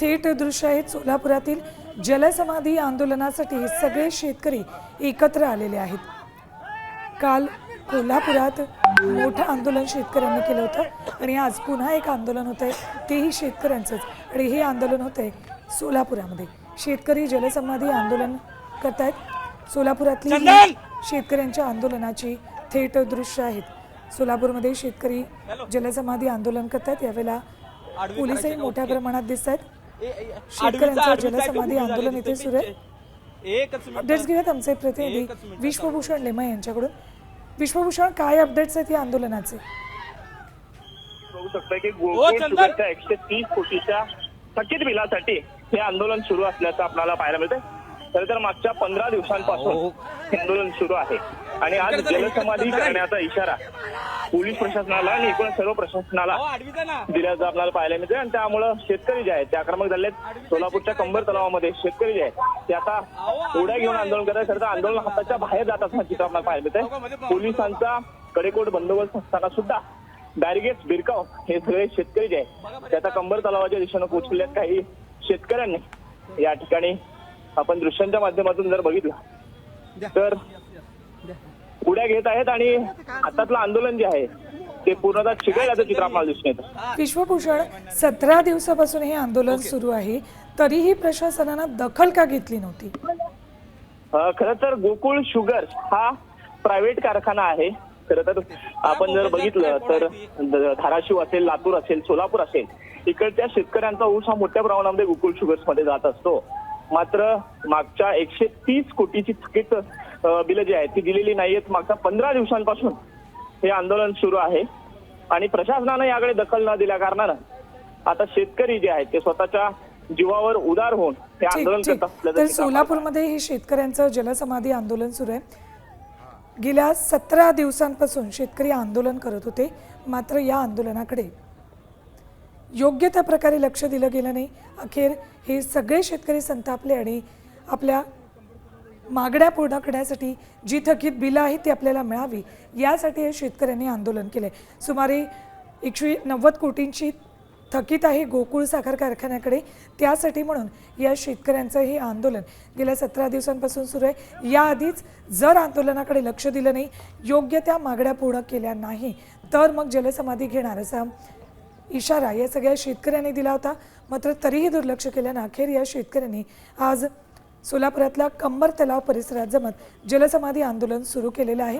थेट दृश्य आहेत सोलापुरातील जलसमाधी आंदोलनासाठी हे सगळे शेतकरी एकत्र आलेले आहेत। काल कोल्हापुरात मोठं आंदोलन शेतकऱ्यांनी केलं होतं आणि आज पुन्हा एक आंदोलन होतंय, तेही शेतकऱ्यांचंच। आणि हे आंदोलन होतंय सोलापुरामध्ये। शेतकरी जलसमाधी आंदोलन करतायत। सोलापुरातली शेतकऱ्यांच्या आंदोलनाची थेट दृश्य आहेत। सोलापूरमध्ये शेतकरी जलसमाधी आंदोलन करतात। यावेळेला पोलिसही मोठ्या प्रमाणात दिसत आहेत। शेतकऱ्यांचं जलसमाधी आंदोलन इथे सुरू आहे। अपडेट्स घेऊयात आमचे प्रतिनिधी विश्वभूषण लेमा यांच्याकडून। विश्वभूषण, काय अपडेट्स आहेत या आंदोलनाचे? बघू शकता की गोकुळ शुगरच्या 130 कोटीच्या थकीत बिलासाठी हे आंदोलन सुरू असल्याचं आपल्याला पाहायला मिळतंय। खरं तर मागच्या 15 दिवसांपासून हे आंदोलन सुरू आहे आणि आज जलसमाधी करण्याचा इशारा पोलीस प्रशासनाला आणि एकूण सर्व प्रशासनाला दिल्याचं आपल्याला पाहायला मिळतंय। आणि त्यामुळे शेतकरी जे आहेत ते आक्रमक झालेत। सोलापूरच्या कंबर तलावामध्ये शेतकरी जे आहेत ते आता उड्या घेऊन आंदोलन करतात। खरं तर आंदोलन हाताच्या बाहेर जात असल्याचं चित्र आपल्याला पाहायला मिळतंय। पोलिसांचा कडेकोट बंदोबस्त असताना सुद्धा बॅरिगेट्स बिरकाव हे सगळे शेतकरी जे आहेत ते आता कंबर तलावाच्या दिशेने पोहोचलेले आहेत। काही शेतकऱ्यांनी या ठिकाणी आपण दृश्यांच्या माध्यमातून जर बघितलं तर उड्या घेत आहेत आणि हातातलं आंदोलन जे आहे ते पूर्णतः चिघळल्याचं चित्र आपल्याला दिसून येतं। विश्वभूषण, 17 दिवसापासून हे आंदोलन सुरू आहे, तरीही प्रशासनानं दखल का घेतली नव्हती? खरं तर गोकुळ शुगर हा प्रायव्हेट कारखाना आहे। खरं तर आपण जर बघितलं तर धाराशिव असेल, लातूर असेल, सोलापूर असेल, इकडच्या शेतकऱ्यांचा ऊस हा मोठ्या प्रमाणामध्ये गोकुळ शुगर्स मध्ये जात असतो। मात्र मागच्या 130 कोटीची थकीत बिलं जी आहेत ती दिलेली नाहीयेत। मागच्या 15 दिवसांपासून हे आंदोलन सुरू आहे आणि प्रशासनानं याकडे दखल न दिल्या कारणानं आता शेतकरी जे आहेत ते स्वतःच्या जीवावर उदार होऊन हे आंदोलन करत असल्याचं। तर सोलापूरमध्ये हे शेतकऱ्यांचं जलसमाधी आंदोलन सुरू आहे। गेल्या 17 दिवसांपासून शेतकरी आंदोलन करत होते, मात्र या आंदोलनाकडे योग्य त्या प्रकारे लक्ष दिलं गेलं नाही। अखेर हे सगळे शेतकरी संतापले आणि आपल्या मागण्या पूर्ण करण्यासाठी जी थकीत बिलं आहेत ती आपल्याला मिळावी यासाठी हे शेतकऱ्यांनी आंदोलन केले। सुमारे 190 कोटींची थकीत आहे गोकुळ साखर कारखान्याकडे, त्यासाठी म्हणून या शेतकऱ्यांचं हे आंदोलन गेल्या 17 दिवसांपासून सुरू आहे। याआधीच जर आंदोलनाकडे लक्ष दिलं नाही, योग्य त्या मागण्या पूर्ण केल्या नाही तर मग जलसमाधी घेणार असा इशारा या सगळ्या शेतकऱ्यांनी दिला होता। मात्र तरीही दुर्लक्ष केल्यानं अखेर या शेतकऱ्यांनी आज सोलापुरातल्या कंबर तलाव परिसरात जमत जलसमाधी आंदोलन सुरू केलेलं आहे।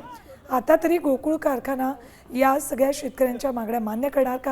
आता तरी गोकुळ कारखाना या सगळ्या शेतकऱ्यांच्या मागण्या मान्य करणार का,